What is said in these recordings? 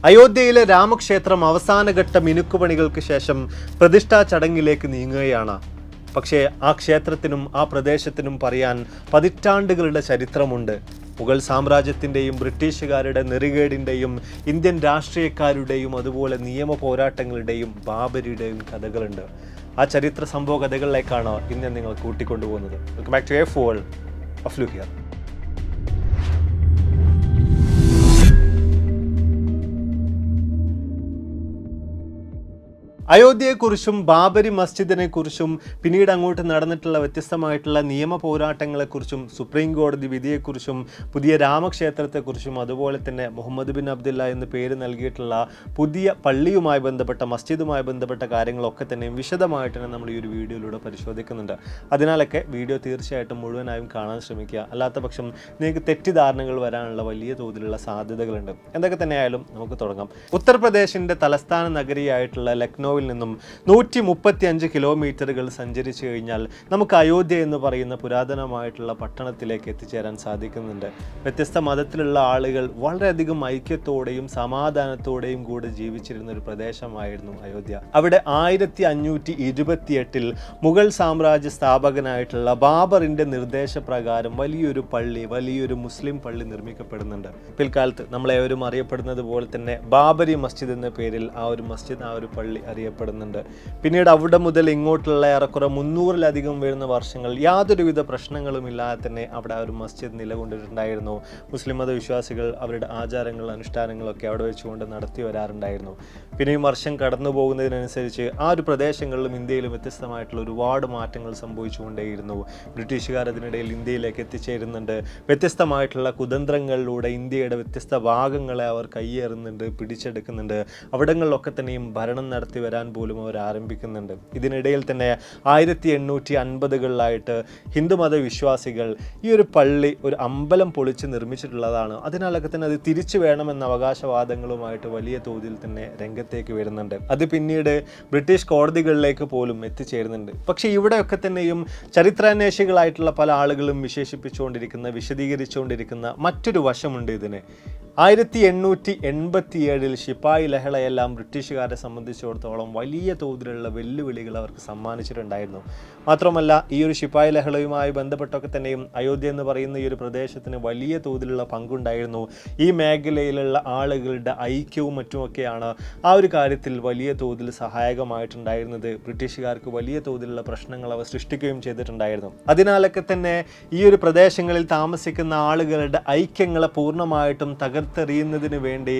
അയോധ്യയിലെ രാമക്ഷേത്രം അവസാനഘട്ട മിനുക്കുപണികൾക്ക് ശേഷം പ്രതിഷ്ഠാ ചടങ്ങിലേക്ക് നീങ്ങുകയാണ്. പക്ഷേ ആ ക്ഷേത്രത്തിനും ആ പ്രദേശത്തിനും പറയാൻ പതിറ്റാണ്ടുകളുടെ ചരിത്രമുണ്ട്. മുഗൾ സാമ്രാജ്യത്തിൻ്റെയും ബ്രിട്ടീഷുകാരുടെ നെറികേടിൻ്റെയും ഇന്ത്യൻ രാഷ്ട്രീയക്കാരുടെയും അതുപോലെ നിയമ പോരാട്ടങ്ങളുടെയും ബാബരിയുടെയും കഥകളുണ്ട്. ആ ചരിത്ര സംഭവ കഥകളിലേക്കാണ് ഇന്ന് നിങ്ങൾ കൂട്ടിക്കൊണ്ടുപോകുന്നത്. Welcome back to A4 Aflu here. അയോധ്യയെക്കുറിച്ചും ബാബരി മസ്ജിദിനെ കുറിച്ചും പിന്നീട് അങ്ങോട്ട് നടന്നിട്ടുള്ള വ്യത്യസ്തമായിട്ടുള്ള നിയമ പോരാട്ടങ്ങളെക്കുറിച്ചും സുപ്രീം കോടതി വിധിയെക്കുറിച്ചും പുതിയ രാമക്ഷേത്രത്തെക്കുറിച്ചും അതുപോലെ തന്നെ മുഹമ്മദ് ബിൻ അബ്ദുല്ല എന്ന് പേര് നൽകിയിട്ടുള്ള പുതിയ പള്ളിയുമായി ബന്ധപ്പെട്ട മസ്ജിദുമായി ബന്ധപ്പെട്ട കാര്യങ്ങളൊക്കെ തന്നെ വിശദമായിട്ട് തന്നെ നമ്മൾ ഈ ഒരു വീഡിയോയിലൂടെ പരിശോധിക്കുന്നുണ്ട്. അതിനാലൊക്കെ വീഡിയോ തീർച്ചയായിട്ടും മുഴുവനായും കാണാൻ ശ്രമിക്കുക. അല്ലാത്ത പക്ഷം നിങ്ങൾക്ക് തെറ്റിദ്ധാരണകൾ വരാനുള്ള വലിയ തോതിലുള്ള സാധ്യതകളുണ്ട്. എന്തൊക്കെ തന്നെയായാലും നമുക്ക് തുടങ്ങാം. ഉത്തർപ്രദേശിൻ്റെ തലസ്ഥാന നഗരിയായിട്ടുള്ള ലക്നൌവിൽ നിന്നും 135 കിലോമീറ്ററുകൾ സഞ്ചരിച്ചു കഴിഞ്ഞാൽ നമുക്ക് അയോധ്യ എന്ന് പറയുന്ന പുരാതനമായിട്ടുള്ള പട്ടണത്തിലേക്ക് എത്തിച്ചേരാൻ സാധിക്കുന്നുണ്ട്. വ്യത്യസ്ത മതത്തിലുള്ള ആളുകൾ വളരെയധികം ഐക്യത്തോടെയും സമാധാനത്തോടെയും കൂടെ ജീവിച്ചിരുന്ന ഒരു പ്രദേശമായിരുന്നു അയോധ്യ. അവിടെ 1528 മുഗൾ സാമ്രാജ്യ സ്ഥാപകനായിട്ടുള്ള ബാബറിന്റെ നിർദ്ദേശപ്രകാരം വലിയൊരു മുസ്ലിം പള്ളി നിർമ്മിക്കപ്പെടുന്നുണ്ട്. പിൽക്കാലത്ത് നമ്മളേവരും അറിയപ്പെടുന്നത് പോലെ തന്നെ ബാബരി മസ്ജിദ് എന്ന പേരിൽ ആ ഒരു പള്ളി അറിയപ്പെടുന്നുണ്ട്. പിന്നീട് അവിടെ മുതൽ ഇങ്ങോട്ടുള്ള ഏറെക്കുറെ 300-ലധികം വരുന്ന വർഷങ്ങൾ യാതൊരുവിധ പ്രശ്നങ്ങളുമില്ലാതെ തന്നെ അവിടെ ഒരു മസ്ജിദ് നിലകൊണ്ടിട്ടുണ്ടായിരുന്നു. മുസ്ലിം മതവിശ്വാസികൾ അവരുടെ ആചാരങ്ങൾ അനുഷ്ഠാനങ്ങളൊക്കെ അവിടെ വെച്ചുകൊണ്ട് നടത്തി വരാറുണ്ടായിരുന്നു. പിന്നെയും വർഷം കടന്നു പോകുന്നതിനനുസരിച്ച് ആ ഒരു പ്രദേശങ്ങളിലും ഇന്ത്യയിലും വ്യത്യസ്തമായിട്ടുള്ള ഒരുപാട് മാറ്റങ്ങൾ സംഭവിച്ചുകൊണ്ടേയിരുന്നു. ബ്രിട്ടീഷുകാർ അതിനിടയിൽ ഇന്ത്യയിലേക്ക് എത്തിച്ചേരുന്നുണ്ട്. വ്യത്യസ്തമായിട്ടുള്ള കുതന്ത്രങ്ങളിലൂടെ ഇന്ത്യയുടെ വ്യത്യസ്ത ഭാഗങ്ങളെ അവർ കയ്യേറുന്നുണ്ട്, പിടിച്ചെടുക്കുന്നുണ്ട്. അവിടങ്ങളിലൊക്കെ തന്നെയും ഭരണം നടത്തി വരാൻ പോലും അവർ ആരംഭിക്കുന്നുണ്ട്. ഇതിനിടയിൽ തന്നെ 1850-കളിലായിട്ട് ഹിന്ദുമത വിശ്വാസികൾ ഈ ഒരു പള്ളി ഒരു അമ്പലം പൊളിച്ച് നിർമ്മിച്ചിട്ടുള്ളതാണ്. അതിനാലൊക്കെ തന്നെ അത് തിരിച്ചു വേണമെന്ന അവകാശവാദങ്ങളുമായിട്ട് വലിയ തോതിൽ തന്നെ രംഗത്തേക്ക് വരുന്നുണ്ട്. അത് പിന്നീട് ബ്രിട്ടീഷ് കോടതികളിലേക്ക് പോലും എത്തിച്ചേരുന്നുണ്ട്. പക്ഷേ ഇവിടെയൊക്കെ തന്നെയും ചരിത്രാന്വേഷികളായിട്ടുള്ള പല ആളുകളും വിശദീകരിച്ചുകൊണ്ടിരിക്കുന്ന മറ്റൊരു വശമുണ്ട് ഇതിന്. 1887 ശിപ്പായി ലഹളയെല്ലാം ബ്രിട്ടീഷുകാരെ സംബന്ധിച്ചിടത്തോളം വലിയ തോതിലുള്ള വെല്ലുവിളികൾ അവർക്ക് സമ്മാനിച്ചിട്ടുണ്ടായിരുന്നു. മാത്രമല്ല ഈ ഒരു ശിപ്പായി ലഹളയുമായി ബന്ധപ്പെട്ടൊക്കെ തന്നെയും അയോധ്യ എന്ന് പറയുന്ന ഈ ഒരു പ്രദേശത്തിന് വലിയ തോതിലുള്ള പങ്കുണ്ടായിരുന്നു. ഈ മേഖലയിലുള്ള ആളുകളുടെ ഐക്യവും മറ്റുമൊക്കെയാണ് ആ ഒരു കാര്യത്തിൽ വലിയ തോതിൽ സഹായകമായിട്ടുണ്ടായിരുന്നത്. ബ്രിട്ടീഷുകാർക്ക് വലിയ തോതിലുള്ള പ്രശ്നങ്ങൾ അവർ സൃഷ്ടിക്കുകയും ചെയ്തിട്ടുണ്ടായിരുന്നു. അതിനാലൊക്കെ തന്നെ ഈ ഒരു പ്രദേശങ്ങളിൽ താമസിക്കുന്ന ആളുകളുടെ ഐക്യങ്ങളെ പൂർണ്ണമായിട്ടും തകർത്തെറിയുന്നതിന് വേണ്ടി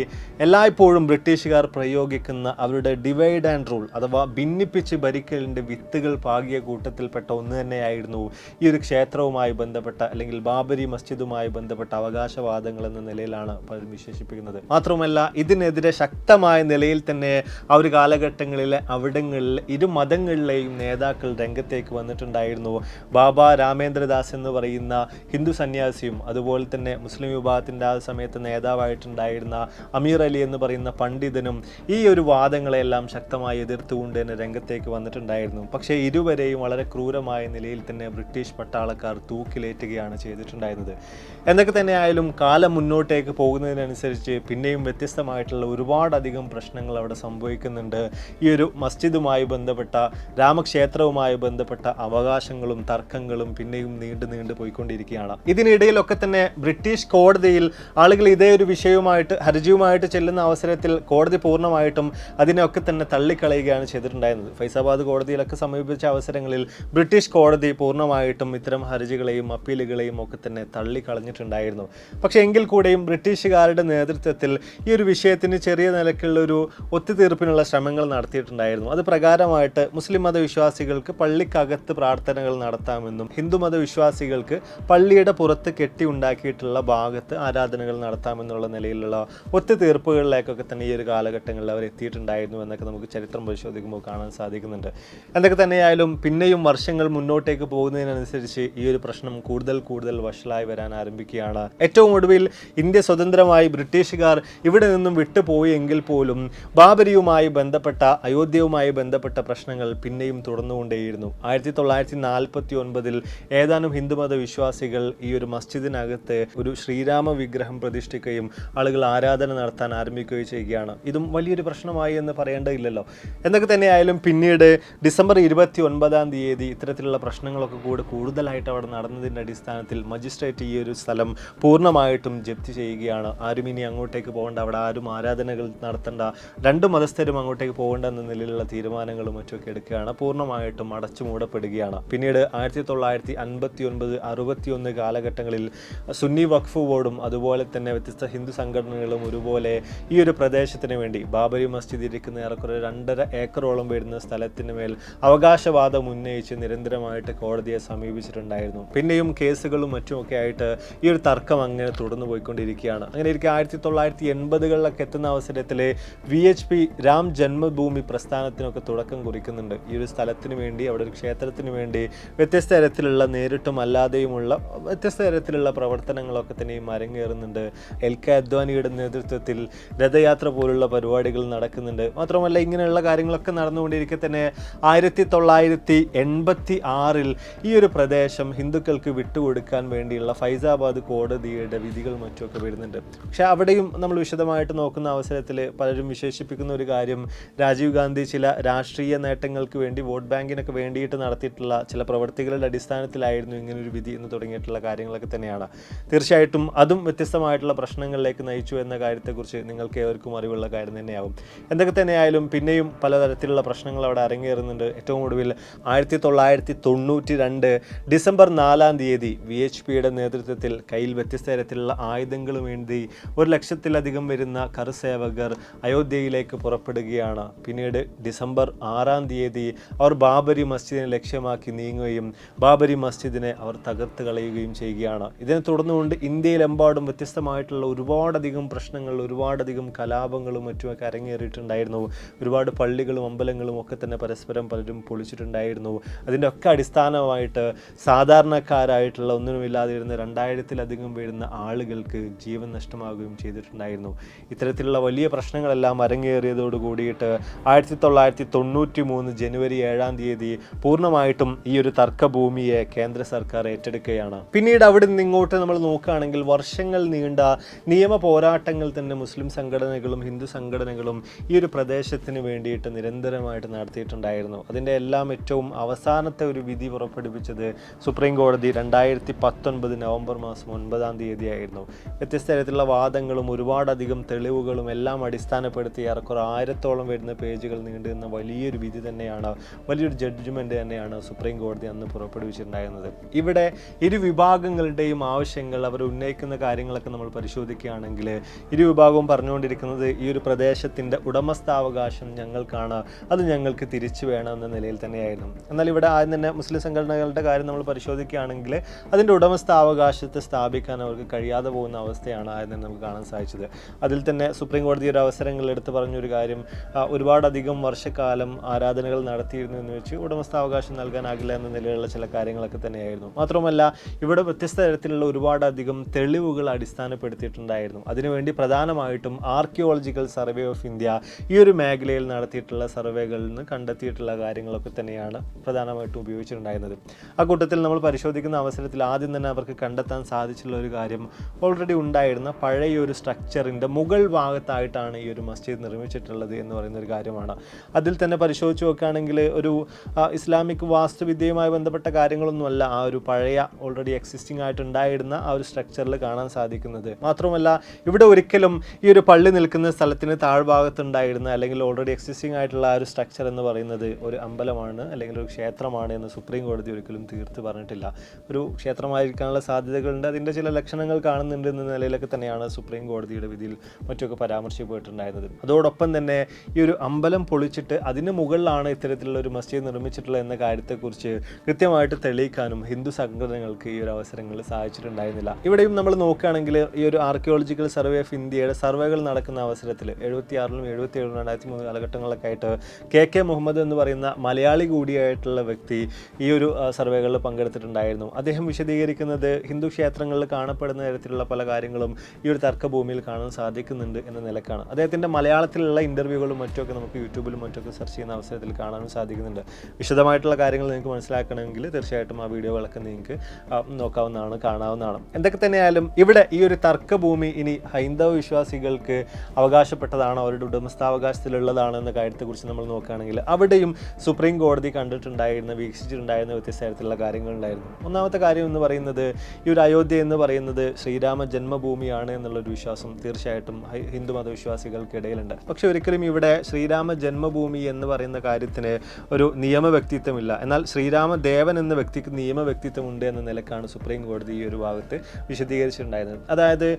എല്ലായ്പ്പോഴും ബ്രിട്ടീഷുകാർ പ്രയോഗിക്കുന്ന അവരുടെ ഡിവൈഡ് ആൻഡ് റൂൾ അഥവാ ഭിന്നിപ്പിച്ച് ഭരിക്കലിൻ്റെ വിത്തുകൾ പാകിയ കൂട്ടത്തിൽപ്പെട്ട ഒന്ന് തന്നെയായിരുന്നു ഈ ഒരു ക്ഷേത്രവുമായി ബന്ധപ്പെട്ട അല്ലെങ്കിൽ ബാബരി മസ്ജിദുമായി ബന്ധപ്പെട്ട അവകാശവാദങ്ങൾ എന്ന നിലയിലാണ് പലരും വിശേഷിപ്പിക്കുന്നത്. മാത്രമല്ല ഇതിനെതിരെ ശക്തമായ നിലയിൽ തന്നെ ആ ഒരു കാലഘട്ടങ്ങളിലെ അവിടങ്ങളിൽ ഇരു മതങ്ങളിലെയും നേതാക്കൾ രംഗത്തേക്ക് വന്നിട്ടുണ്ടായിരുന്നു. ബാബ രാമേന്ദ്രദാസ് എന്ന് പറയുന്ന ഹിന്ദു സന്യാസിയും അതുപോലെ തന്നെ മുസ്ലിം വിഭാഗത്തിൻ്റെ ആ സമയത്ത് നേതാവായിട്ടുണ്ടായിരുന്ന അമീർ അലി എന്ന് പറയുന്ന പണ്ഡിതനും ഈ ഒരു വാദങ്ങളെല്ലാം ശക്തമായി എതിർത്തുകൊണ്ട് തന്നെ രംഗത്തേക്ക് വന്നിട്ടുണ്ടായിരുന്നു. പക്ഷേ ഇരുവരെയും വളരെ ക്രൂരമായ നിലയിൽ തന്നെ ബ്രിട്ടീഷ് പട്ടാളക്കാർ തൂക്കിലേറ്റുകയാണ് ചെയ്തിട്ടുണ്ടായിരുന്നത്. എന്തൊക്കെ തന്നെയായാലും കാലം മുന്നോട്ടേക്ക് പോകുന്നതിനനുസരിച്ച് പിന്നെയും വ്യത്യസ്തമായിട്ടുള്ള ഒരുപാടധികം പ്രശ്നങ്ങൾ അവിടെ സംഭവിക്കുന്നുണ്ട്. ഈ ഒരു മസ്ജിദുമായി ബന്ധപ്പെട്ട രാമക്ഷേത്രവുമായി ബന്ധപ്പെട്ട അവകാശങ്ങളും തർക്കങ്ങളും പിന്നെയും നീണ്ടു പോയിക്കൊണ്ടിരിക്കുകയാണ്. ഇതിനിടയിലൊക്കെ തന്നെ ബ്രിട്ടീഷ് കോടതിയിൽ ആളുകൾ ഇതേ ഒരു വിഷയവുമായിട്ട് ഹർജിയുമായിട്ട് ചെല്ലുന്ന അവസരത്തിൽ കോടതി പൂർണ്ണമായിട്ടും അതിനെയൊക്കെ തന്നെ തള്ളിക്കളയുകയാണ് ചെയ്തിട്ടുണ്ടായിരുന്നത്. ഫൈസാബാദ് കോടതിയിലൊക്കെ സമീപിച്ച അവസരങ്ങളിൽ ബ്രിട്ടീഷ് കോടതി പൂർണ്ണമായിട്ടും ഇത്തരം ഹർജികളെയും അപ്പീലുകളെയും ഒക്കെ തന്നെ തള്ളിക്കളഞ്ഞിട്ടുണ്ടായിരുന്നു. പക്ഷേ എങ്കിൽ കൂടെയും ബ്രിട്ടീഷുകാരുടെ നേതൃത്വത്തിൽ ഈ ഒരു വിഷയത്തിന് ചെറിയ നിലക്കുള്ളൊരു ഒത്തുതീർപ്പിനുള്ള ശ്രമങ്ങൾ നടത്തിയിട്ടുണ്ടായിരുന്നു. അത് പ്രകാരമായിട്ട് മുസ്ലിം മതവിശ്വാസികൾക്ക് പള്ളിക്കകത്ത് പ്രാർത്ഥനകൾ നടത്താമെന്നും ഹിന്ദു മതവിശ്വാസികൾക്ക് പള്ളിയുടെ പുറത്ത് കെട്ടി ഉണ്ടാക്കിയിട്ടുള്ള ഭാഗത്ത് ആരാധനകൾ നടത്താമെന്നുള്ള നിലയിലുള്ള ഒത്തുതീർപ്പുകളിലേക്കൊക്കെ തന്നെ ഈ ഒരു കാലഘട്ടങ്ങളിൽ അവർ എത്തിയിട്ടുണ്ടായിരുന്നു എന്നൊക്കെ നമുക്ക് ചരിത്രം പരിശോധിക്കുമ്പോൾ കാണാൻ സാധിക്കുന്നുണ്ട്. എന്തൊക്കെ തന്നെയായാലും പിന്നെയും വർഷങ്ങൾ മുന്നോട്ടേക്ക് പോകുന്നതിനനുസരിച്ച് ഈ ഒരു പ്രശ്നം കൂടുതൽ വഷളായി വരാൻ ആരംഭിക്കുകയാണ്. ഏറ്റവും ഒടുവിൽ ഇന്ത്യ സ്വതന്ത്രമായി ബ്രിട്ടീഷുകാർ ഇവിടെ നിന്നും വിട്ടുപോയി എങ്കിൽ പോലും ബാബരിയുമായി ബന്ധപ്പെട്ട അയോധ്യയുമായി ബന്ധപ്പെട്ട പ്രശ്നങ്ങൾ പിന്നെയും തുടർന്നുകൊണ്ടേയിരുന്നു. 1949 ഏതാനും ഹിന്ദുമത വിശ്വാസികൾ ഈ ഒരു മസ്ജിദിനകത്ത് ഒരു ശ്രീരാമ വിഗ്രഹം പ്രതിഷ്ഠിക്കുകയും ആളുകൾ ആരാധന നടത്താൻ ആരംഭിക്കുകയും ചെയ്യുകയാണ്. ഇതും വലിയൊരു പ്രശ്നമായി എന്ന് പറയേണ്ടതില്ലല്ലോ. എന്തൊക്കെ തന്നെയായാലും പിന്നീട് ഡിസംബർ 29 ഇത്തരത്തിലുള്ള പ്രശ്നങ്ങളൊക്കെ കൂടുതലായിട്ട് അവിടെ നടന്നതിൻ്റെ അടിസ്ഥാനത്തിൽ മജിസ്ട്രേറ്റ് ഈ ഒരു സ്ഥലം പൂർണ്ണമായിട്ടും ജപ്തി ചെയ്യുകയാണ്. ആരും ഇനി അങ്ങോട്ടേക്ക് പോകേണ്ട, അവിടെ ആരും ആരാധനകൾ നടത്തേണ്ട, രണ്ട് മതസ്ഥരും അങ്ങോട്ടേക്ക് പോകേണ്ട എന്ന നിലയിലുള്ള തീരുമാനങ്ങളും മറ്റുമൊക്കെ എടുക്കുകയാണ്. പൂർണ്ണമായിട്ടും അടച്ചു മൂടപ്പെടുകയാണ്. പിന്നീട് 1959, 61 കാലഘട്ടങ്ങളിൽ സുന്നി വഖഫ് ബോർഡും അതുപോലെ തന്നെ വ്യത്യസ്ത ഹിന്ദു സംഘടനകളും ഒരുപോലെ ഈ ഒരു പ്രദേശത്തിന് വേണ്ടി ബാബരി മസ്ജിദ് ഇരിക്കുന്ന ഏറെക്കുറെ 2.5 ഏക്കറോളം വരുന്ന സ്ഥലത്തിന് മേൽ അവകാശവാദം ഉന്നയിച്ച് നിരന്തരമായിട്ട് കോടതിയെ സമീപിച്ചിട്ടുണ്ടായിരുന്നു. പിന്നെയും കേസുകളും മറ്റുമൊക്കെ ആയിട്ട് ഈ ഒരു തർക്കം അങ്ങനെ തുടർന്നു പോയിക്കൊണ്ടിരിക്കുകയാണ്. അങ്ങനെ ഇരിക്കെ 1980-കളിലൊക്കെ എത്തുന്ന അവസരത്തിൽ VHP രാം ജന്മഭൂമി പ്രസ്ഥാനത്തിനൊക്കെ തുടക്കം കുറിക്കുന്നുണ്ട്. ഈ ഒരു സ്ഥലത്തിന് വേണ്ടി, അവിടെ ഒരു ക്ഷേത്രത്തിന് വേണ്ടി വ്യത്യസ്ത തരത്തിലുള്ള നേരിട്ടും അല്ലാതെയുമുള്ള വ്യത്യസ്ത തരത്തിലുള്ള പ്രവർത്തനങ്ങളൊക്കെ തന്നെയും അരങ്ങേറുന്നുണ്ട്. LK അദ്വാനിയുടെ നേതൃത്വത്തിൽ രഥയാത്ര പോലുള്ള പരിപാടികൾ നടക്കുന്നുണ്ട്. മാത്രമല്ല ഇങ്ങനെയുള്ള കാര്യങ്ങളൊക്കെ നടന്നുകൊണ്ടിരിക്കെ തന്നെ 1986 ഈ ഒരു പ്രദേശം ഹിന്ദുക്കൾക്ക് വിട്ടുകൊടുക്കാൻ വേണ്ടിയുള്ള ഫൈസാബാദ് കോടതിയുടെ വിധികൾ മറ്റുമൊക്കെ വരുന്നുണ്ട്. പക്ഷേ അവിടെയും നമ്മൾ വിശദമായിട്ട് നോക്കുന്ന അവസരത്തിൽ പലരും വിശേഷിപ്പിക്കുന്ന ഒരു കാര്യം, രാജീവ് ഗാന്ധി ചില രാഷ്ട്രീയ നേട്ടങ്ങൾക്ക് വേണ്ടി, വോട്ട് ബാങ്കിനൊക്കെ വേണ്ടിയിട്ട് നടത്തിയിട്ടുള്ള ചില പ്രവർത്തികളുടെ അടിസ്ഥാനത്തിലായിരുന്നു ഇങ്ങനൊരു വിധി എന്ന് തുടങ്ങിയിട്ടുള്ള കാര്യങ്ങളൊക്കെ തന്നെയാണ്. തീർച്ചയായിട്ടും അതും വ്യത്യസ്തമായിട്ടുള്ള പ്രശ്നങ്ങളിലേക്ക് നയിച്ചു എന്ന കാര്യത്തെക്കുറിച്ച് നിങ്ങൾക്ക് ഏവർക്കും അറിവുള്ള കാര്യം തന്നെയാവും. എന്തൊക്കെ തന്നെയായാലും പിന്നെയും പലതരത്തിലുള്ള പ്രശ്നങ്ങൾ അവിടെ അരങ്ങേറുന്നുണ്ട്. ഏറ്റവും ഒടുവിൽ 1992 ഡിസംബർ 4 VHPയുടെ നേതൃത്വത്തിൽ കയ്യിൽ വ്യത്യസ്ത തരത്തിലുള്ള ആയുധങ്ങളുമേന്തി 100,000-ലധികം വരുന്ന കർസേവകർ അയോധ്യയിലേക്ക് പുറപ്പെടുകയാണ്. പിന്നീട് ഡിസംബർ 6 അവർ ബാബരി മസ്ജിദിനെ ലക്ഷ്യമാക്കി നീങ്ങുകയും ബാബരി മസ്ജിദിനെ അവർ തകർത്ത് കളയുകയും ചെയ്യുകയാണ്. ഇതിനെ തുടർന്നുകൊണ്ട് ഇന്ത്യയിലെമ്പാടും വ്യത്യസ്തമായിട്ടുള്ള ഒരുപാടധികം പ്രശ്നങ്ങൾ, ഒരുപാടധികം കലാപങ്ങളും മറ്റുമൊക്കെ അരങ്ങേറിയിട്ടുണ്ടായിരുന്നു. ഒരുപാട് പള്ളികളും അമ്പലങ്ങളും ഒക്കെ തന്നെ പരസ്പരം പലരും പൊളിച്ചിട്ടുണ്ടായിരുന്നു. അതിൻ്റെ ഒക്കെ അടിസ്ഥാനമായിട്ട് സാധാരണക്കാരായിട്ടുള്ള ഒന്നുമില്ലാതിരുന്ന 2000-ലധികം വരുന്ന ആളുകൾക്ക് ജീവൻ നഷ്ടമാവുകയും ചെയ്തിട്ടുണ്ടായിരുന്നു. ഇത്തരത്തിലുള്ള വലിയ പ്രശ്നങ്ങളെല്ലാം അരങ്ങേറിയതോട് കൂടിയിട്ട് 1993 ജനുവരി 7 പൂർണ്ണമായിട്ടും ഈ ഒരു തർക്കഭൂമിയെ കേന്ദ്ര സർക്കാർ ഏറ്റെടുക്കുകയാണ്. പിന്നീട് അവിടെ നിന്ന് ഇങ്ങോട്ട് നമ്മൾ നോക്കുകയാണെങ്കിൽ വർഷങ്ങൾ നീണ്ട നിയമ പോരാട്ടങ്ങൾ തന്നെ മുസ്ലിം സംഘടനകളും ഹിന്ദു സംഘടനകളും ഈ ഒരു പ്രദേശത്തിന് വേണ്ടിയിട്ട് നിരന്തരമായിട്ട് നടത്തിയിട്ടുണ്ടായിരുന്നു. അതിൻ്റെ എല്ലാം ഏറ്റവും അവസാനത്തെ ഒരു വിധി പുറപ്പെടുവിച്ചത് സുപ്രീം കോടതി 2019 നവംബർ 9 ആയിരുന്നു. വ്യത്യസ്ത തരത്തിലുള്ള വാദങ്ങളും ഒരുപാടധികം തെളിവുകളും എല്ലാം അടിസ്ഥാനപ്പെടുത്തി ഏറെക്കുറെ 1000-ഓളം വരുന്ന പേജുകൾ നീണ്ടുനിന്ന വലിയൊരു വിധി തന്നെയാണ്, വലിയൊരു ജഡ്ജ്മെൻറ്റ് തന്നെയാണ് സുപ്രീം കോടതി അന്ന് പുറപ്പെടുവിച്ചിട്ടുണ്ടായിരുന്നത്. ഇവിടെ ഇരു വിഭാഗങ്ങളുടെയും ആവശ്യങ്ങൾ, അവർ ഉന്നയിക്കുന്ന കാര്യങ്ങളൊക്കെ നമ്മൾ പരിശോധിക്കുകയാണെങ്കിൽ ഇരു വിഭാഗവും പറഞ്ഞുകൊണ്ടിരിക്കുന്നത് ഈ ഒരു പ്രദേശത്തിൻ്റെ ഉടമസ്ഥാവകാശം ഞങ്ങൾക്കാണ്, അത് ഞങ്ങൾക്ക് തിരിച്ചു വേണം എന്ന നിലയിൽ തന്നെയായിരുന്നു. എന്നാൽ ഇവിടെ ആദ്യം തന്നെ മുസ്ലിം സംഘടനകളുടെ കാര്യം നമ്മൾ പരിശോധിക്കുകയാണെങ്കിൽ അതിൻ്റെ ഉടമസ്ഥാവകാശത്തെ സ്ഥാപിക്കാൻ അവർക്ക് കഴിയാതെ പോകുന്ന അവസ്ഥയാണ് ആദ്യം തന്നെ നമുക്ക് കാണാൻ സാധിച്ചത്. അതിൽ തന്നെ സുപ്രീം കോടതി ഒരു അവസരങ്ങളിൽ എടുത്ത് പറഞ്ഞൊരു കാര്യം, ഒരുപാടധികം വർഷക്കാലം ആരാധനകൾ നടത്തിയിരുന്നു എന്ന് വെച്ച് ഉടമസ്ഥാവകാശം നൽകാനാകില്ല എന്ന നിലയിലുള്ള ചില കാര്യങ്ങളൊക്കെ തന്നെയായിരുന്നു. മാത്രമല്ല ഇവിടെ വ്യത്യസ്ത തരത്തിലുള്ള ഒരുപാടധികം തെളിവുകൾ അടിസ്ഥാനപ്പെടുത്തിയിട്ടുണ്ടായിരുന്നു. അതിനുവേണ്ടി പ്രധാനമായിട്ടും ആർക്കിയോളജിക്കൽ സർവേ ഓഫ് ഇന്ത്യ ഈ ഒരു മേഖലയിൽ നടത്തിയിട്ടുള്ള സർവേകളിൽ നിന്ന് കണ്ടെത്തിയിട്ടുള്ള കാര്യങ്ങളൊക്കെ തന്നെയാണ് പ്രധാനമായിട്ടും ഉപയോഗിച്ചിട്ടുണ്ടായിരുന്നത്. ആ കൂട്ടത്തിൽ നമ്മൾ പരിശോധിക്കുന്ന അവസരത്തിൽ ആദ്യം തന്നെ അവർക്ക് കണ്ടെത്താൻ സാധിച്ചുള്ള ഒരു കാര്യം, ഓൾറെഡി ഉണ്ടായിരുന്ന പഴയ ഒരു സ്ട്രക്ചറിൻ്റെ മുകൾ ഭാഗത്തായിട്ടാണ് ഈ ഒരു മസ്ജിദ് നിർമ്മിച്ചിട്ടുള്ളത് എന്ന് പറയുന്ന ഒരു കാര്യമാണ്. അതിൽ തന്നെ പരിശോധിച്ച് നോക്കുകയാണെങ്കിൽ ഒരു ഇസ്ലാമിക് വാസ്തുവിദ്യയുമായി ബന്ധപ്പെട്ട കാര്യങ്ങളൊന്നുമല്ല ആ ഒരു പഴയ ഓൾറെഡി എക്സിസ്റ്റിംഗ് ആയിട്ടുണ്ടായിരുന്ന ആ ഒരു സ്ട്രക്ചറിൽ കാണാൻ സാധിക്കുന്നത്. മാത്രമല്ല ഇവിടെ ഒരിക്കലും ഈ ഒരു പള്ളി നിൽക്കുന്ന സ്ഥലത്തിന് താഴ്ഭാഗത്തുണ്ടായിരുന്ന അല്ലെങ്കിൽ ഓൾറെഡി എക്സിസ്റ്റിംഗ് ആയിട്ടുള്ള ആ ഒരു സ്ട്രക്ചർ എന്ന് പറയുന്നത് ഒരു അമ്പലമാണ് അല്ലെങ്കിൽ ഒരു ക്ഷേത്രമാണ് എന്ന് സുപ്രീം കോടതി ഒരിക്കലും തീർത്ത് പറഞ്ഞിട്ടില്ല. ഒരു ക്ഷേത്രമായിരിക്കാനുള്ള സാധ്യതകളുണ്ട്, അതിൻ്റെ ചില ലക്ഷണങ്ങൾ കാണുന്നുണ്ട് എന്ന നിലയിലൊക്കെ തന്നെയാണ് സുപ്രീം കോടതിയുടെ വിധിയിൽ മറ്റൊക്കെ പരാമർശിക്കപ്പെട്ടിട്ടുണ്ടായിരുന്നത്. അതോടൊപ്പം തന്നെ ഈ ഒരു അമ്പലം പൊളിച്ചിട്ട് അതിന് മുകളിലാണ് ഇത്തരത്തിലുള്ള ഒരു മസ്ജിദ് നിർമ്മിച്ചിട്ടുള്ളത് എന്ന കാര്യത്തെക്കുറിച്ച് കൃത്യമായിട്ട് തെളിയിക്കാനും ഹിന്ദു സംഘടനകൾക്ക് ഈ ഒരു അവസരങ്ങളിൽ സാധിച്ചിട്ടുണ്ടായിരുന്നില്ല. ഇവിടെയും നമ്മൾ നോക്കുകയാണെങ്കിൽ ഈ ഒരു ആർക്കിയോളജിക്കൽ സർവേ ഓഫ് ഇന്ത്യയുടെ സർവേകൾ നടക്കുന്ന അവസരത്തിൽ 76-ലും 77-ലും 2003 കാലഘട്ടം കാലഘട്ടങ്ങളൊക്കെ ആയിട്ട് KK മുഹമ്മദ് എന്ന് പറയുന്ന മലയാളി കൂടിയായിട്ടുള്ള വ്യക്തി ഈ ഒരു സർവേകളിൽ പങ്കെടുത്തിട്ടുണ്ടായിരുന്നു. അദ്ദേഹം വിശദീകരിക്കുന്നത് ഹിന്ദു ക്ഷേത്രങ്ങളിൽ കാണപ്പെടുന്ന തരത്തിലുള്ള പല കാര്യങ്ങളും ഈ ഒരു തർക്കഭൂമിയിൽ കാണാൻ സാധിക്കുന്നുണ്ട് എന്ന നിലക്കാണ്. അദ്ദേഹത്തിൻ്റെ മലയാളത്തിലുള്ള ഇൻ്റർവ്യൂകളും മറ്റുമൊക്കെ നമുക്ക് യൂട്യൂബിലും മറ്റൊക്കെ സെർച്ച് ചെയ്യുന്ന അവസരത്തിൽ കാണാനും സാധിക്കുന്നുണ്ട്. വിശദമായിട്ടുള്ള കാര്യങ്ങൾ നിങ്ങൾക്ക് മനസ്സിലാക്കണമെങ്കിൽ തീർച്ചയായിട്ടും ആ വീഡിയോകളൊക്കെ നിങ്ങൾക്ക് നോക്കാവുന്നതാണ്, കാണാവുന്നതാണ്. എന്തൊക്കെ തന്നെയായാലും ഇവിടെ ഈ ഒരു തർക്കഭൂമി ഇനി ഹൈന്ദവ വിശ്വാസികൾക്ക് അവകാശപ്പെട്ടതാണോ, അവരുടെ ഉടമസ്ഥാവകാശത്തിലുള്ളതാണോ എന്ന കാര്യത്തെക്കുറിച്ച് നമ്മൾ നോക്കുകയാണെങ്കിൽ അവിടെയും സുപ്രീം കോടതി വീക്ഷിച്ചിട്ടുണ്ടായിരുന്ന വ്യത്യസ്ത തരത്തിലുള്ള കാര്യങ്ങളുണ്ടായിരുന്നു. ഒന്നാമത്തെ കാര്യം എന്ന് പറയുന്നത് ഈ ഒരു അയോധ്യ എന്ന് പറയുന്നത് ശ്രീരാമ ജന്മഭൂമിയാണ് എന്നുള്ളൊരു വിശ്വാസം തീർച്ചയായിട്ടും ഹിന്ദു മതവിശ്വാസികൾക്കിടയിലുണ്ട്. പക്ഷെ ഒരിക്കലും ഇവിടെ ശ്രീരാമ ജന്മഭൂമി എന്ന് പറയുന്ന കാര്യത്തിന് ഒരു നിയമ വ്യക്തിത്വമില്ല. എന്നാൽ ശ്രീരാമദേവൻ എന്ന വ്യക്തിക്ക് നിയമ വ്യക്തിത്വമുണ്ട് എന്ന നിലക്കാണ് സുപ്രീം കോടതി ഈ ഒരു ഭാഗത്ത് വിശദീകരിച്ചിട്ടുണ്ടായിരുന്നത്. അതായത്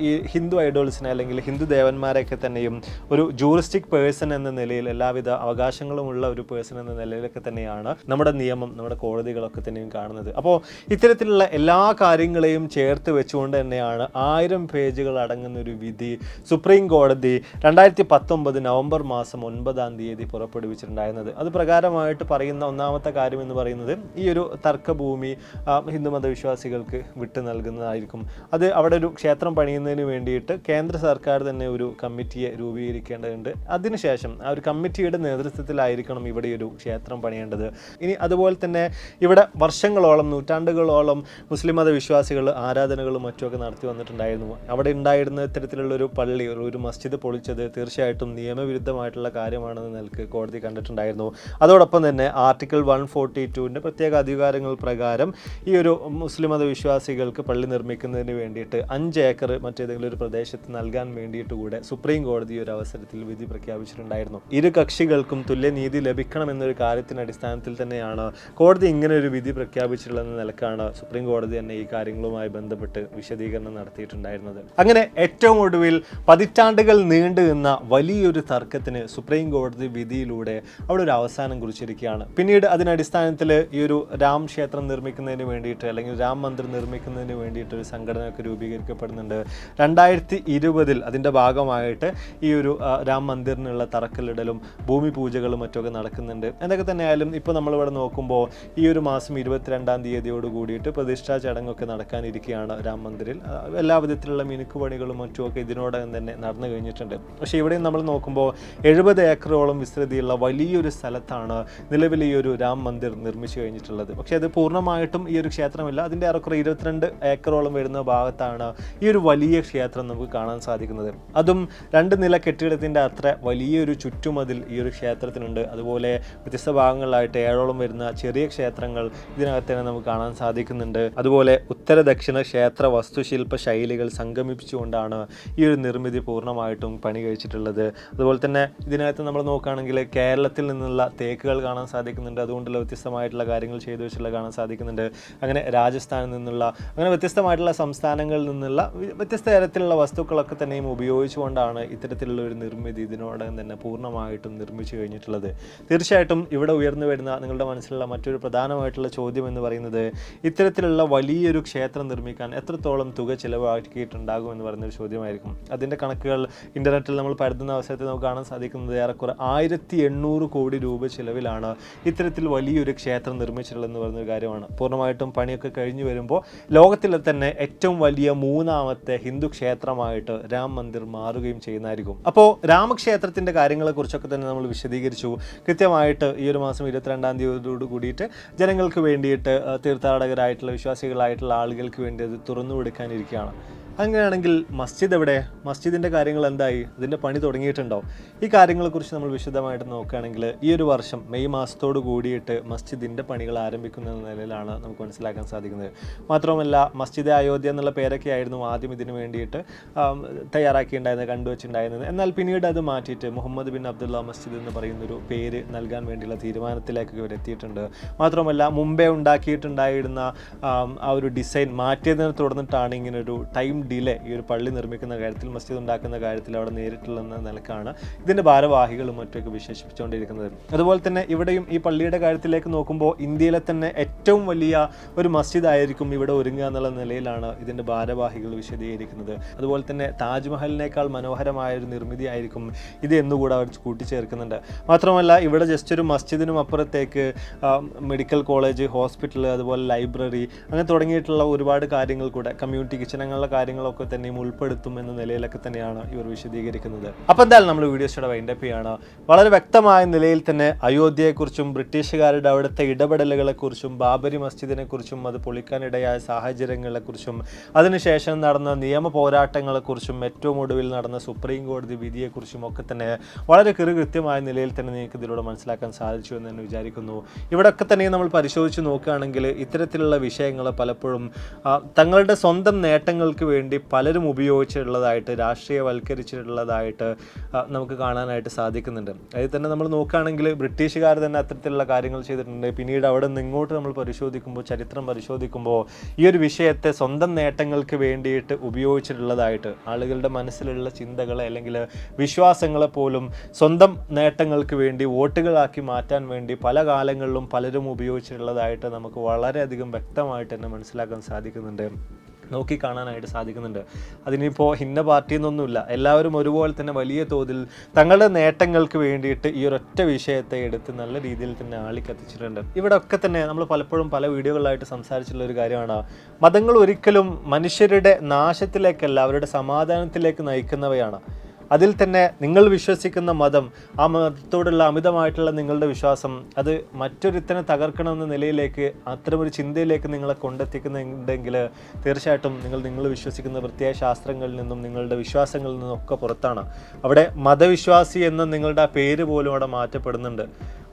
ഈ ഹിന്ദു ഐഡോൾസിനെ അല്ലെങ്കിൽ ഹിന്ദു ദേവന്മാരെയൊക്കെ തന്നെയും ഒരു ജൂറിസ്റ്റിക് പേഴ്സൺ എന്ന നിലയിൽ എല്ലാവിധ അവകാശങ്ങളുമുള്ള ഒരു പേഴ്സൺ എന്ന നിലയിലൊക്കെ തന്നെയാണ് നമ്മുടെ നിയമം, നമ്മുടെ കോടതികളൊക്കെ തന്നെയും കാണുന്നത്. അപ്പോൾ ഇത്തരത്തിലുള്ള എല്ലാ കാര്യങ്ങളെയും ചേർത്ത് വെച്ചുകൊണ്ട് തന്നെയാണ് 1000 പേജുകൾ അടങ്ങുന്ന ഒരു വിധി സുപ്രീം കോടതി 2019 നവംബർ മാസം 9 പുറപ്പെടുവിച്ചിട്ടുണ്ടായിരുന്നത്. അത് പ്രകാരമായിട്ട് പറയുന്ന ഒന്നാമത്തെ കാര്യം എന്ന് പറയുന്നത് ഈ ഒരു തർക്കഭൂമി ഹിന്ദുമത വിശ്വാസികൾക്ക് വിട്ടു നൽകുന്നതായിരിക്കും. അത് അവിടെ ഒരു ക്ഷേത്രം പണിയുന്നതിന് വേണ്ടിയിട്ട് കേന്ദ്ര സർക്കാർ തന്നെ ഒരു കമ്മിറ്റിയെ രൂപീകരിക്കേണ്ടതുണ്ട്. അതിനുശേഷം ആ ഒരു കമ്മിറ്റിയുടെ നേതൃത്വത്തിലായിരിക്കണം ഇവിടെ ഒരു ക്ഷേത്രം പണിയേണ്ടത്. ഇനി അതുപോലെ തന്നെ ഇവിടെ വർഷങ്ങളോളം, നൂറ്റാണ്ടുകളോളം മുസ്ലിം മത വിശ്വാസികൾ ആരാധനകളും മറ്റുമൊക്കെ നടത്തി വന്നിട്ടുണ്ടായിരുന്നു. അവിടെ ഉണ്ടായിരുന്ന ഇത്തരത്തിലുള്ള ഒരു പള്ളി, ഒരു മസ്ജിദ് പൊളിച്ചത് തീർച്ചയായിട്ടും നിയമവിരുദ്ധമായിട്ടുള്ള കാര്യമാണെന്ന് നിലക്ക് കോടതി കണ്ടിട്ടുണ്ടായിരുന്നു. അതോടൊപ്പം തന്നെ ആർട്ടിക്കിൾ 142 പ്രത്യേക അധികാരങ്ങൾ പ്രകാരം ഈ ഒരു മുസ്ലിം മത വിശ്വാസികൾക്ക് പള്ളി നിർമ്മിക്കുന്നതിന് വേണ്ടിയിട്ട് 5 ഏക്കർ മറ്റേതെങ്കിലും ഒരു പ്രദേശത്ത് നൽകാൻ വേണ്ടിയിട്ട് കൂടെ സുപ്രീം കോടതി ഒരു അവസരത്തിൽ വിധി പ്രഖ്യാപിച്ചിട്ടുണ്ടായിരുന്നു. ഇരു കക്ഷികൾക്കും തുല്യനീതി ലഭിക്കണം എന്നൊരു കാര്യത്തിന് അടിസ്ഥാനത്തിൽ തന്നെയാണ് കോടതി ഇങ്ങനെ ഒരു വിധി പ്രഖ്യാപിച്ചിട്ടുള്ളതെന്ന നിലക്കാണ് സുപ്രീം കോടതി തന്നെ ഈ കാര്യങ്ങളുമായി ബന്ധപ്പെട്ട് വിശദീകരണം നടത്തിയിട്ടുണ്ടായിരുന്നത്. അങ്ങനെ ഏറ്റവും ഒടുവിൽ പതിറ്റാണ്ടുകൾ നീണ്ടു നിന്ന വലിയൊരു തർക്കത്തിന് സുപ്രീം കോടതി വിധിയിലൂടെ അവിടെ ഒരു അവസാനം കുറിച്ചിരിക്കുകയാണ്. പിന്നീട് അതിനടിസ്ഥാനത്തിൽ ഈ ഒരു രാം ക്ഷേത്രം നിർമ്മിക്കുന്നതിന് വേണ്ടിയിട്ട് അല്ലെങ്കിൽ രാം മന്ദിർ നിർമ്മിക്കുന്നതിന് വേണ്ടിയിട്ട് ഒരു സംഘടനയൊക്കെ രൂപീകരിക്കപ്പെടുന്നുണ്ട്. 2020 അതിൻ്റെ ഭാഗമായിട്ട് ഈ ഒരു രാം മന്ദിറിനുള്ള തറക്കല്ലിടലും ഭൂമി പൂജകളും മറ്റൊക്കെ നടക്കുന്നുണ്ട്. എന്തൊക്കെ തന്നെയായാലും ഇപ്പോൾ നമ്മളിവിടെ നോക്കുമ്പോൾ ഈ ഒരു മാസം 22 കൂടിയിട്ട് പ്രതിഷ്ഠാ ചടങ്ങൊക്കെ നടക്കാനിരിക്കുകയാണ് രാം മന്ദിറിൽ. എല്ലാ വിധത്തിലുള്ള മിനുക്കുപണികളും മറ്റുമൊക്കെ ഇതിനോടകം തന്നെ നടന്നു കഴിഞ്ഞിട്ടുണ്ട്. പക്ഷേ ഇവിടെയും നമ്മൾ നോക്കുമ്പോൾ 70 ഏക്കറോളം വിസ്തൃതിയുള്ള വലിയൊരു സ്ഥലത്താണ് നിലവിൽ ഈ ഒരു രാം മന്ദിർ നിർമ്മിച്ചു കഴിഞ്ഞിട്ടുള്ളത്. പക്ഷേ അത് പൂർണ്ണമായിട്ടും ഈ ഒരു ക്ഷേത്രമില്ല. അതിൻ്റെ ഏറെക്കുറെ 22 ഏക്കറോളം വരുന്ന ഭാഗത്താണ് ഈ ഒരു വലിയ ക്ഷേത്രം നമുക്ക് കാണാൻ സാധിക്കുന്നത്. അതും 2 നില കെട്ടിടത്തിൻ്റെ അത്ര വലിയൊരു ചുറ്റുമതിൽ ഈ ഒരു ക്ഷേത്രത്തിനുണ്ട്. അതുപോലെ വ്യത്യസ്ത ഭാഗങ്ങളിലായിട്ട് 7ഓളം വരുന്ന ചെറിയ ക്ഷേത്രങ്ങൾ ഇതിനകത്ത് തന്നെ നമുക്ക് കാണാൻ സാധിക്കുന്നുണ്ട്. അതുപോലെ ഉത്തര ദക്ഷിണ ക്ഷേത്ര വസ്തുശില്പ ശൈലികൾ സംഗമിപ്പിച്ചുകൊണ്ടാണ് ഈ ഒരു നിർമ്മിതി പൂർണ്ണമായിട്ടും പണി കഴിച്ചിട്ടുള്ളത്. അതുപോലെ തന്നെ ഇതിനകത്ത് നമ്മൾ നോക്കുകയാണെങ്കിൽ കേരളത്തിൽ നിന്നുള്ള തേക്കുകൾ കാണാൻ സാധിക്കുന്നുണ്ട്. അതുകൊണ്ടുള്ള വ്യത്യസ്തമായിട്ടുള്ള കാര്യങ്ങൾ ചെയ്തു വെച്ചുള്ള കാണാൻ സാധിക്കുന്നുണ്ട്. അങ്ങനെ രാജസ്ഥാനിൽ നിന്നുള്ള അങ്ങനെ വ്യത്യസ്തമായിട്ടുള്ള സംസ്ഥാനങ്ങളിൽ നിന്നുള്ള വ്യത്യസ്ത തരത്തിലുള്ള വസ്തുക്കളൊക്കെ തന്നെയും ഉപയോഗിച്ചുകൊണ്ടാണ് ഇത്തരത്തിലുള്ള ഒരു നിർമ്മിതി ഇതിനോടകം തന്നെ പൂർണ്ണമായിട്ടും നിർമ്മിച്ചു കഴിഞ്ഞിട്ടുള്ളത്. തീർച്ചയായിട്ടും ഇവിടെ ഉയർന്നു വരുന്ന നിങ്ങളുടെ മനസ്സിലുള്ള മറ്റൊരു പ്രധാനമായിട്ടുള്ള ചോദ്യം എന്ന് പറയുന്നത് ഇത്തരത്തിലുള്ള വലിയൊരു ക്ഷേത്രം നിർമ്മിക്കാൻ എത്രത്തോളം തുക ചിലവാക്കിയിട്ടുണ്ടാകും എന്ന് പറയുന്നൊരു ചോദ്യമായിരിക്കും. അതിൻ്റെ കണക്കുകൾ ഇൻ്റർനെറ്റിൽ നമ്മൾ പരതുന്ന അവസരത്തിൽ നമുക്ക് കാണാൻ സാധിക്കുന്നത് ഏറെക്കുറെ 1800 കോടി രൂപ ചിലവിലാണ് ഇത്തരത്തിൽ വലിയൊരു ക്ഷേത്രം നിർമ്മിച്ചിട്ടുള്ളതെന്ന് പറയുന്നൊരു കാര്യമാണ്. പൂർണ്ണമായിട്ടും പണിയൊക്കെ കഴിഞ്ഞു വരുമ്പോൾ ലോകത്തിലെ തന്നെ ഏറ്റവും വലിയ 3ാമത്തെ ഹിന്ദു ക്ഷേത്രമായിട്ട് രാം മന്ദിർ മാറുകയും ചെയ്യുന്നതായിരിക്കും. അപ്പോൾ രാമക്ഷേത്രത്തിൻ്റെ കാര്യങ്ങളെക്കുറിച്ചൊക്കെ തന്നെ നമ്മൾ വിശദീകരിച്ചു. കൃത്യമായിട്ട് ഈ ഒരു മാസം 22 കൂടിയിട്ട് ജനങ്ങൾക്ക് വേണ്ടിയിട്ട് തീർത്ഥാടകരായിട്ടുള്ള വിശ്വാസികളായിട്ടുള്ള ആളുകൾക്ക് വേണ്ടി അത് തുറന്നു കൊടുക്കാനിരിക്കുകയാണ്. അങ്ങനെയാണെങ്കിൽ മസ്ജിദ് എവിടെ? മസ്ജിദിൻ്റെ കാര്യങ്ങൾ എന്തായി? അതിൻ്റെ പണി തുടങ്ങിയിട്ടുണ്ടോ? ഈ കാര്യങ്ങളെക്കുറിച്ച് നമ്മൾ വിശദമായിട്ട് നോക്കുകയാണെങ്കിൽ ഈ ഒരു വർഷം മെയ് മാസത്തോട് കൂടിയിട്ട് മസ്ജിദിൻ്റെ പണികൾ ആരംഭിക്കുന്ന നിലയിലാണ് നമുക്ക് മനസ്സിലാക്കാൻ സാധിക്കുന്നത്. മാത്രവുമല്ല മസ്ജിദ് അയോധ്യ എന്നുള്ള പേരൊക്കെ ആയിരുന്നു ആദ്യം ഇതിന് വേണ്ടിയിട്ട് തയ്യാറാക്കിയിട്ടുണ്ടായിരുന്നത്, കണ്ടുവച്ചിട്ടുണ്ടായിരുന്നത്. എന്നാൽ പിന്നീട് അത് മാറ്റിയിട്ട് മുഹമ്മദ് ബിൻ അബ്ദുള്ള മസ്ജിദ് എന്ന് പറയുന്നൊരു പേര് നൽകാൻ വേണ്ടിയുള്ള തീരുമാനത്തിലേക്ക് ഇവർ എത്തിയിട്ടുണ്ട്. മാത്രമല്ല മുമ്പേ ഉണ്ടാക്കിയിട്ടുണ്ടായിരുന്ന ആ ഒരു ഡിസൈൻ മാറ്റിയതിനെ തുടർന്നിട്ടാണ് ഇങ്ങനൊരു ടൈം ഡിലേ ഈ ഒരു പള്ളി നിർമ്മിക്കുന്ന കാര്യത്തിൽ, മസ്ജിദ് ഉണ്ടാക്കുന്ന കാര്യത്തിൽ അവിടെ നേരിട്ടുള്ള നിലക്കാണ് ഇതിൻ്റെ ഭാരവാഹികളും മറ്റൊക്കെ വിശേഷിപ്പിച്ചുകൊണ്ടിരിക്കുന്നത്. അതുപോലെ തന്നെ ഇവിടെയും ഈ പള്ളിയുടെ കാര്യത്തിലേക്ക് നോക്കുമ്പോൾ ഇന്ത്യയിലെ തന്നെ ഏറ്റവും വലിയ ഒരു മസ്ജിദ് ആയിരിക്കും ഇവിടെ ഒരുങ്ങുക എന്നുള്ള നിലയിലാണ് ഇതിൻ്റെ ഭാരവാഹികൾ വിശദീകരിക്കുന്നത്. അതുപോലെ തന്നെ താജ്മഹലിനേക്കാൾ മനോഹരമായ ഒരു നിർമ്മിതി ആയിരിക്കും ഇത് എന്നുകൂടെ അവർ കൂട്ടിച്ചേർക്കുന്നുണ്ട്. മാത്രമല്ല ഇവിടെ ജസ്റ്റ് ഒരു മസ്ജിദിനും അപ്പുറത്തേക്ക് മെഡിക്കൽ കോളേജ്, ഹോസ്പിറ്റൽ, അതുപോലെ ലൈബ്രറി അങ്ങനെ തുടങ്ങിയിട്ടുള്ള ഒരുപാട് കാര്യങ്ങൾ കൂടെ, കമ്മ്യൂണിറ്റി കിച്ചൺ അങ്ങനെയുള്ള കാര്യങ്ങളൊക്കെ തന്നെയും ഉൾപ്പെടുത്തും എന്ന നിലയിലൊക്കെ തന്നെയാണ് ഇവർ വിശദീകരിക്കുന്നത്. അപ്പോൾ എന്തായാലും നമ്മൾ വീഡിയോയുടെ വൈൻഡപ്പ് ചെയ്യാണ്. വളരെ വ്യക്തമായ നിലയിൽ തന്നെ അയോധ്യയെക്കുറിച്ചും ബ്രിട്ടീഷുകാരുടെ അവിടുത്തെ ഇടപെടലുകളെക്കുറിച്ചും ബാബരി മസ്ജിദിനെക്കുറിച്ചും അത് പൊളിക്കാനിടയായ സാഹചര്യങ്ങളെക്കുറിച്ചും അതിനുശേഷം നടന്ന നിയമ പോരാട്ടങ്ങളെക്കുറിച്ചും ഏറ്റവും ഒടുവിൽ നടന്ന സുപ്രീം കോടതി വിധിയെക്കുറിച്ചും ഒക്കെ തന്നെ വളരെ കൃത്യമായ നിലയിൽ തന്നെ നിങ്ങൾക്ക് ഇതിലൂടെ മനസ്സിലാക്കാൻ സാധിച്ചു എന്ന് തന്നെ വിചാരിക്കുന്നു. ഇവിടെയൊക്കെ തന്നെ നമ്മൾ പരിശോധിച്ച് നോക്കുകയാണെങ്കിൽ ഇത്തരത്തിലുള്ള വിഷയങ്ങൾ പലപ്പോഴും തങ്ങളുടെ സ്വന്തം നേട്ടങ്ങൾക്ക് വേണ്ടി പലരും ഉപയോഗിച്ചിട്ടുള്ളതായിട്ട്, രാഷ്ട്രീയവൽക്കരിച്ചിട്ടുള്ളതായിട്ട് നമുക്ക് കാണാനായിട്ട് സാധിക്കുന്നുണ്ട്. അതിൽ തന്നെ നമ്മൾ നോക്കുകയാണെങ്കിൽ ബ്രിട്ടീഷുകാർ തന്നെ അത്തരത്തിലുള്ള കാര്യങ്ങൾ ചെയ്തിട്ടുണ്ട്. പിന്നീട് അവിടെ നിന്ന് ഇങ്ങോട്ട് നമ്മൾ പരിശോധിക്കുമ്പോൾ, ചരിത്രം പരിശോധിക്കുമ്പോൾ ഈ ഒരു വിഷയത്തെ സ്വന്തം നേട്ടങ്ങൾക്ക് വേണ്ടിയിട്ട് ഉപയോഗിച്ചിട്ടുള്ളതായിട്ട്, ആളുകളുടെ മനസ്സിലുള്ള ചിന്തകളെ അല്ലെങ്കിൽ വിശ്വാസങ്ങളെ പോലും സ്വന്തം നേട്ടങ്ങൾക്ക് വേണ്ടി വോട്ടുകളാക്കി മാറ്റാൻ വേണ്ടി പല കാലങ്ങളിലും പലരും ഉപയോഗിച്ചിട്ടുള്ളതായിട്ട് നമുക്ക് വളരെയധികം വ്യക്തമായിട്ട് തന്നെ മനസ്സിലാക്കാൻ സാധിക്കുന്നുണ്ട്, നോക്കിക്കാണാനായിട്ട് സാധിക്കുന്നുണ്ട്. അതിനിപ്പോൾ ഇന്ന പാർട്ടി എന്നൊന്നുമില്ല, എല്ലാവരും ഒരുപോലെ തന്നെ വലിയ തോതിൽ തങ്ങളുടെ നേട്ടങ്ങൾക്ക് വേണ്ടിയിട്ട് ഈ ഒരൊറ്റ വിഷയത്തെ എടുത്ത് നല്ല രീതിയിൽ തന്നെ ആളിക്കത്തിച്ചിട്ടുണ്ട്. ഇവിടെ ഒക്കെ തന്നെ നമ്മൾ പലപ്പോഴും പല വീഡിയോകളിലായിട്ട് സംസാരിച്ചിട്ടുള്ള ഒരു കാര്യമാണ്, മതങ്ങൾ ഒരിക്കലും മനുഷ്യരുടെ നാശത്തിലേക്കല്ല അവരുടെ സമാധാനത്തിലേക്ക് നയിക്കുന്നവയാണ്. അതിൽ തന്നെ നിങ്ങൾ വിശ്വസിക്കുന്ന മതം, ആ മതത്തോടുള്ള അമിതമായിട്ടുള്ള നിങ്ങളുടെ വിശ്വാസം അത് മറ്റൊരുത്തനെ തകർക്കണമെന്ന നിലയിലേക്ക്, അത്തരമൊരു ചിന്തയിലേക്ക് നിങ്ങളെ കൊണ്ടെത്തിക്കുന്നുണ്ടെങ്കിൽ തീർച്ചയായിട്ടും നിങ്ങൾ വിശ്വസിക്കുന്ന പ്രത്യേക ശാസ്ത്രങ്ങളിൽ നിന്നും നിങ്ങളുടെ വിശ്വാസങ്ങളിൽ നിന്നും ഒക്കെ പുറത്താണ്. അവിടെ മതവിശ്വാസി എന്ന നിങ്ങളുടെ ആ പേര് പോലും അവിടെ മാറ്റപ്പെടുന്നുണ്ട്.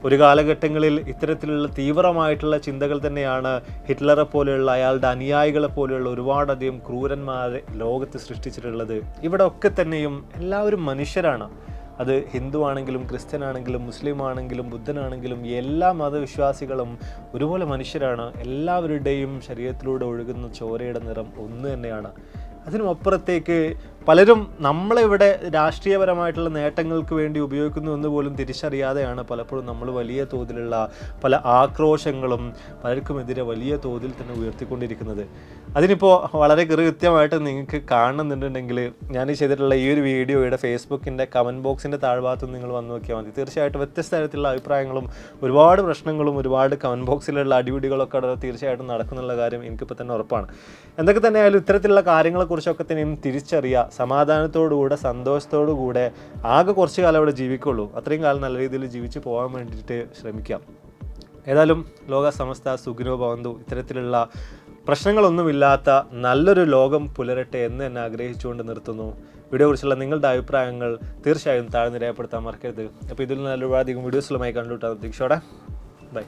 ഒരു കാലഘട്ടങ്ങളിൽ ഇത്തരത്തിലുള്ള തീവ്രമായിട്ടുള്ള ചിന്തകൾ തന്നെയാണ് ഹിറ്റ്ലറെ പോലെയുള്ള, അയാളുടെ അനുയായികളെ പോലെയുള്ള ഒരുപാടധികം ക്രൂരന്മാരെ ലോകത്ത് സൃഷ്ടിച്ചിട്ടുള്ളത്. ഇവിടെ ഒക്കെ തന്നെയും എല്ലാവരും മനുഷ്യരാണ്. അത് ഹിന്ദു ആണെങ്കിലും ക്രിസ്ത്യൻ ആണെങ്കിലും മുസ്ലിം ആണെങ്കിലും ബുദ്ധനാണെങ്കിലും എല്ലാ മതവിശ്വാസികളും ഒരുപോലെ മനുഷ്യരാണ്. എല്ലാവരുടെയും ശരീരത്തിലൂടെ ഒഴുകുന്ന ചോരയുടെ നിറം ഒന്ന് തന്നെയാണ്. അതിനുമപ്പുറത്തേക്ക് പലരും നമ്മളിവിടെ രാഷ്ട്രീയപരമായിട്ടുള്ള നേട്ടങ്ങൾക്ക് വേണ്ടി ഉപയോഗിക്കുന്നു എന്ന് പോലും തിരിച്ചറിയാതെയാണ് പലപ്പോഴും നമ്മൾ വലിയ തോതിലുള്ള പല ആക്രോശങ്ങളും പലർക്കുമെതിരെ വലിയ തോതിൽ തന്നെ ഉയർത്തിക്കൊണ്ടിരിക്കുന്നത്. അതിനിപ്പോൾ വളരെ കൃത്യമായിട്ട് നിങ്ങൾക്ക് കാണുന്നുണ്ടെങ്കിൽ ഞാൻ ചെയ്തിട്ടുള്ള ഈ ഒരു വീഡിയോയുടെ ഫേസ്ബുക്കിൻ്റെ കമൻറ്റ് ബോക്സിൻ്റെ താഴ്ഭാഗത്ത് നിങ്ങൾ വന്ന് നോക്കിയാൽ മതി. തീർച്ചയായിട്ടും വ്യത്യസ്ത തരത്തിലുള്ള അഭിപ്രായങ്ങളും ഒരുപാട് പ്രശ്നങ്ങളും ഒരുപാട് കമൻറ്റ് ബോക്സിലുള്ള അടിപിടികളൊക്കെ അവിടെ തീർച്ചയായിട്ടും നടക്കുന്നുള്ള കാര്യം എനിക്കിപ്പോൾ തന്നെ ഉറപ്പാണ്. എന്തൊക്കെ തന്നെ ആയാലും ഇത്തരത്തിലുള്ള കാര്യങ്ങളെക്കുറിച്ചൊക്കെ തന്നെയും തിരിച്ചറിയുക, സമാധാനത്തോടുകൂടെ സന്തോഷത്തോടുകൂടെ ആകെ കുറച്ച് കാലം അവിടെ ജീവിക്കുള്ളൂ, അത്രയും കാലം നല്ല രീതിയിൽ ജീവിച്ച് പോകാൻ വേണ്ടിയിട്ട് ശ്രമിക്കാം. ഏതായാലും ലോക സമസ്ത സുഖിനോ ഭവന്തു, ഇത്തരത്തിലുള്ള പ്രശ്നങ്ങളൊന്നുമില്ലാത്ത നല്ലൊരു ലോകം പുലരട്ടെ എന്ന് തന്നെ ആഗ്രഹിച്ചുകൊണ്ട് നിർത്തുന്നു. വീഡിയോ കുറിച്ചുള്ള നിങ്ങളുടെ അഭിപ്രായങ്ങൾ തീർച്ചയായും താഴെ രേഖപ്പെടുത്താൻ മറക്കരുത്. അപ്പോൾ ഇതിൽ നല്ല ഒരുപാടധികം വീഡിയോസുകളുമായി കണ്ടുവിട്ടാൽ പ്രതീക്ഷയോടെ ബൈ.